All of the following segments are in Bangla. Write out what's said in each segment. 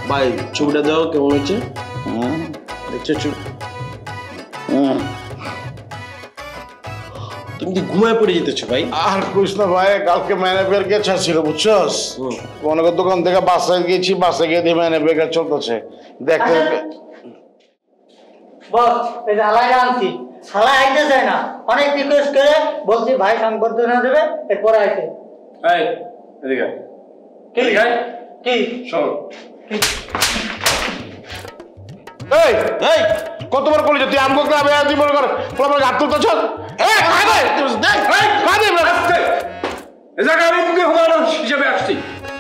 ভাই ছবিটা দাও কেমন হয়েছে? দেখছো তুমি কি ঘুমায় পড়ে যেতেছো ভাই? আর কৃষ্ণ ভাই কালকে ম্যানেজারকে ছাড়ছিল বুঝছস? অনেক দোকান থেকে বাসায় গেছি, বাসায় গিয়ে দিয়ে ম্যানেজার চলতেছে দেখতে বস এই হালাই আনছি, হালাই আইতে চায় না, অনেক রিকোয়েস্ট করে বলছি ভাই সংবর্ধনা দেবে এরপরে আইতে। এই এদিকে কি কি শোন, এই এই কতবার বলি যে তুই আমগো ক্লাবে আজ মনে কর প্রবল হাত তুলতেছ? এই কাঁদে কাঁদে আস্তে এ জায়গায় আমি মুখে হুমায়ুন হিসেবে আসছি,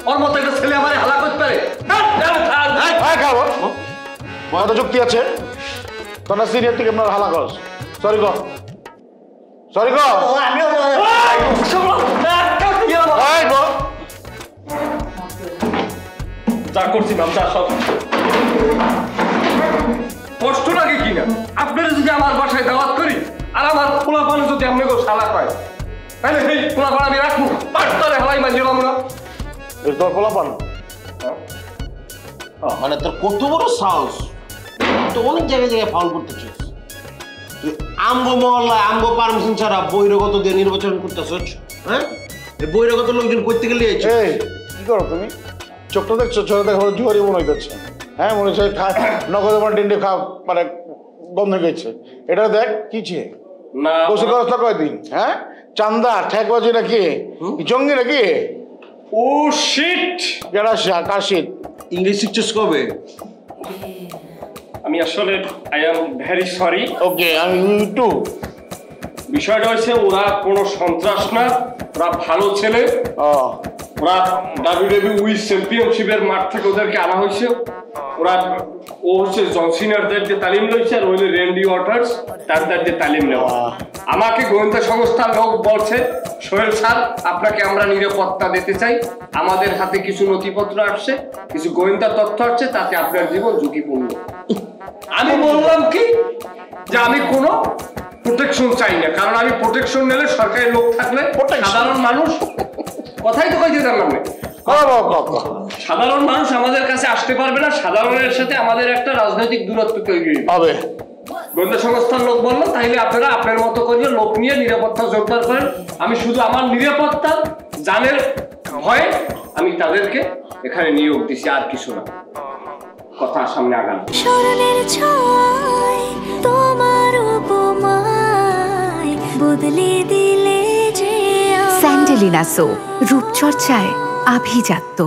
ওর মতো একটা ছেলে আমার হালা করতে পারে? হ্যাঁ খাবো বড় যুক্তি আছে তোর না সিনিয়র থেকে আপনার হালা কর। সরি গো সরি গো আমিও এই গো যা করছি ম্যাম যা সব কষ্ট লাগে কিনা আপনারা যদি আমার বাসায় দাওয়াত করি আর আমার পোলা পানি যদি আপনাকে শালা পায় তাহলে সেই পোলা পান আমি রাখবো পাঁচটারে হালাই মাঝিলাম না তোর পোলা পান মানে তোর কত বড় সাহস, তো অনেক জায়গায় ফাউল করতেছিস তুই। আমগো মহল্লায় আমগো পারমিশন ছাড়া বহিরাগত দিয়ে নির্বাচন করতেছস? হ্যাঁ এই বহিরাগত লোকজন করতে গেলে এই কি করো তুমি? চোখটা দেখছো? চোখটা দেখো জোয়ারি মনে হইতেছে। হ্যাঁ মনে হচ্ছে নগদ আমার টিন্ডি খাওয়া মানে বন্ধ হয়ে গেছে। এটা দেখ কি ছে না বসে খরচ তো কয়দিন? হ্যাঁ চান্দা ঠেকবাজি নাকি জঙ্গি নাকি? ও শিট কাশিদ ইংলিশ শিখছিস কবে? আমি আসলে আই এম ভেরি সরি। ওকে আমি টু বিষয়টা হচ্ছে ওরা কোনো সন্ত্রাস না, ওরা ভালো ছেলে। ওরা WWE চ্যাম্পিয়নশিপের মাঠ থেকে ওদেরকে আনা হয়েছে। ওরা ও হচ্ছে জন সিনারদের যে তালিম রয়েছে আর ওই রেন্ডি ওয়াটার্স তাদের যে তালিম নেওয়া। আমাকে গোয়েন্দা সংস্থার লোক বলছে সোহেল স্যার আপনাকে আমরা নিরাপত্তা দিতে চাই, আমাদের হাতে কিছু নথিপত্র আসছে, কিছু গোয়েন্দা তথ্য আসছে, তাতে আপনার জীবন ঝুঁকিপূর্ণ। আমি বললাম কি যে আমি কোনো প্রোটেকশন চাই না, কারণ আমি প্রোটেকশন নিলে সরকারি লোক থাকলে সাধারণ মানুষ কথাই তো কইতে জানলাম না, সাধারণ মানুষ আমাদের কাছে আসতে পারবে না, সাধারণের সাথে আমাদের একটা রাজনৈতিক দূরত্ব তৈরি হবে। গোয়েন্দা সংস্থার লোক বললো তাইলে আপনারা আপনার মতো করে লোক নিয়ে নিরাপত্তা জোরদার করেন। আমি শুধু আমার নিরাপত্তা জানের ভয়ে আমি তাদেরকে এখানে নিয়োগ দিছি, আর কিছু না। কথা সামনে আগান। স্মরণের ছয় তোমার উপমায় বদলে দিলে যে স্যান্ডেলিনা সো রূপচর্চায় আভিজাত্য।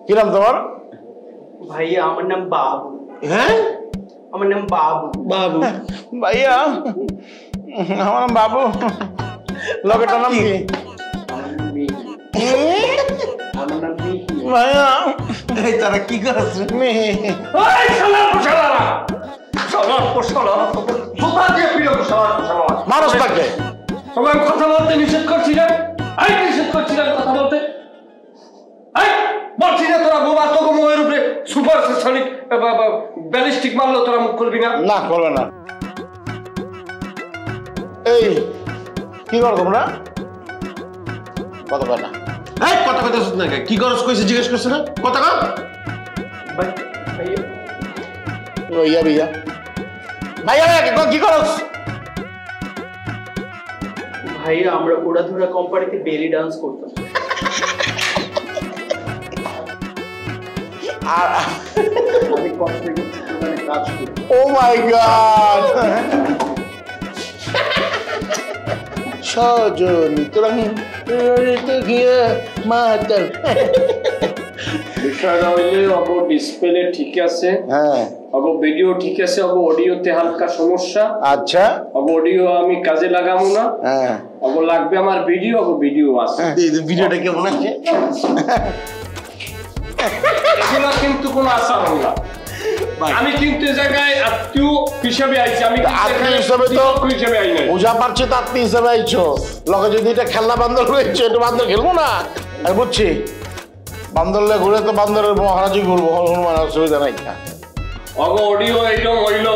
কি নাম তোমার? ভাইয়া আমার নাম বাবু। হ্যাঁ আমার নাম বাবু। বাবু ভাইয়া আমার নাম বাবু। লোকেটার নাম কি? ভাইয়া এই তারা কি করছে? মানুষ থাকে সবাই কথা বলতে নিষেধ করছিলেন, নিষেধ করছিলেন কথা বলতে। বলছি না তোরা বোমা তোকে মুখের উপরে সুপার সনিক ব্যালিস্টিক মারলো তোরা মুখ করবি না? না করবে না। এই কি করো তোমরা? কত কথা এই কথা কথা শুন না, কি করছ কইছে জিজ্ঞেস করছ না? কথা কও ভাইয়া ভাইয়া ভাইয়া কি করছ? ভাইয়া আমরা উড়াধুরা কোম্পানিতে বেলি ডান্স করতাম। আর আমি কনস্ট্রাকশনে কাজ করি। ও মাই গড সজনি তোরা গিয়ে মাতাল। বিষয়টা হইলে অব ডিসপ্লে ঠিক আছে, হ্যাঁ অব ভিডিও ঠিক আছে, অব অডিওতে হালকা সমস্যা। আচ্ছা অব অডিও আমি কাজে লাগাবো না, হ্যাঁ অব লাগবে আমার ভিডিও, অব ভিডিও আছে। ভিডিওটা কেমন আছে? এগুলো কিন্তু কোনো আচরণ না। আমি কিন্তু এই জায়গায় আত্মীয় হিসেবে আইছি, আমি আত্মীয় হিসেবে তো হিসেবে আই নাই। বুঝা পারছি তো আত্মীয় হিসেবে আইছো। লগে যদি এটা খেলনা বান্দর রয়েছে একটু বান্দর খেলবো না? আমি বুঝছি বান্দরলে ঘুরে তো বান্দরের মহারাজি ঘুরবো, হনুমান অসুবিধা নাই। অগ অডিও এইরকম হইলো,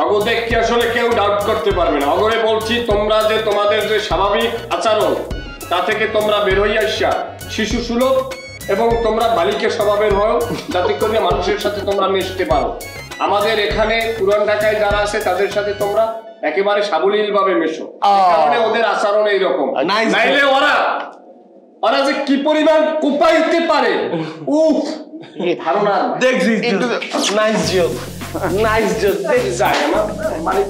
অগ দেখতে আসলে কেউ ডাউট করতে পারবে না। অগরে বলছি তোমরা যে তোমাদের যে স্বাভাবিক আচরণ তা থেকে তোমরা বের হইয়া আসা শিশু সুলভ এবং তোমরা বালিকা স্বভাবের হও, যাতে করে মানুষের সাথে তোমরা মিশতে পারো। আমাদের এখানে পুরান ঢাকায় যারা আছে তাদের সাথে তোমরা একেবারে সাবলীল ভাবে মেশো, কারণে ওদের আচরণ এইরকম। নাইলে ওরা যে কি পরিমাণ কোপাইতে পারে, উফ ধারণা দেখছি নাইস জোক, নাইস জোক। যায় আমার মানে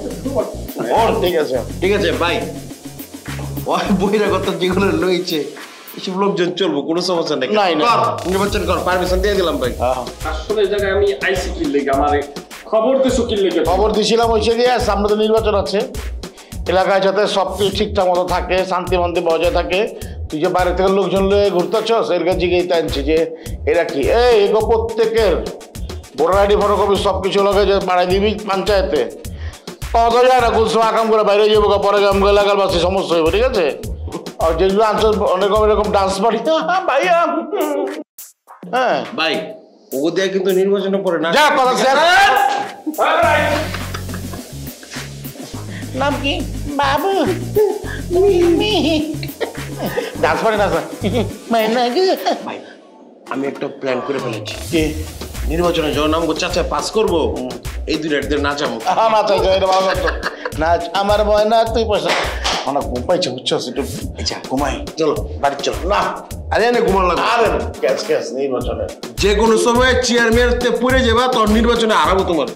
ঠিক আছে ঠিক আছে ভাই, ওই বহিরাগত যেগুলো রয়েছে এসব লোকজন চলবো, কোনো সমস্যা নেই। নাই, নাই। কর নির্বাচন কর, পারমিশন দিয়ে দিলাম ভাই। আসলে এই জায়গায় আমি আইসি কি লেগে আমার খবর দিছো কি লেগে? খবর দিছিলাম হয়েছে দিয়ে সামনে তো নির্বাচন আছে, এলাকায় যাতে সব কিছু ঠিকঠাক মতো থাকে, শান্তি মন্দি বজায় থাকে। তুই যে বাইরে থেকে লোকজন লয়ে ঘুরতেছস, এর কাছে জিজ্ঞেস আনছি যে এরা কি এগো প্রত্যেকের ভোটার আইডি ফটোকপি সব কিছু লগে যে বাড়াই দিবি পঞ্চায়েতে, পাওয়া তো যায় না। কোন সময় আকাম করে বাইরে যাবো, পরে আমগো এলাকার বাসে সমস্যা হইব, ঠিক আছে? আর যেগুলো আনছো অনেক এরকম ডান্স পার্টি ভাইয়া, হ্যাঁ ভাই ওগো দিয়ে কিন্তু নির্বাচনের পরে না যা কথা স্যার। নাম কি? বাবু ডান্স পার্টি না ভাই, আমি একটা প্ল্যান করে ফেলেছি। কি নির্বাচনে যখন নাম চাচা পাস করবো, এই দুই রাত নাচামো। নাচ এটা ভালো তো নাচ, আমার ভয় না, তুই পয়সা অনেক ঘুম পাইছে, বুঝছস? একটু ঘুমাই, চলো বাড়ি চলো। না আরে এনে ঘুমান লাগবে। আরে ক্যাশ নির্বাচনে যে কোনো সময় চেয়ারম্যান পড়ে যাবা, তোর নির্বাচনে হারাবো তোমার।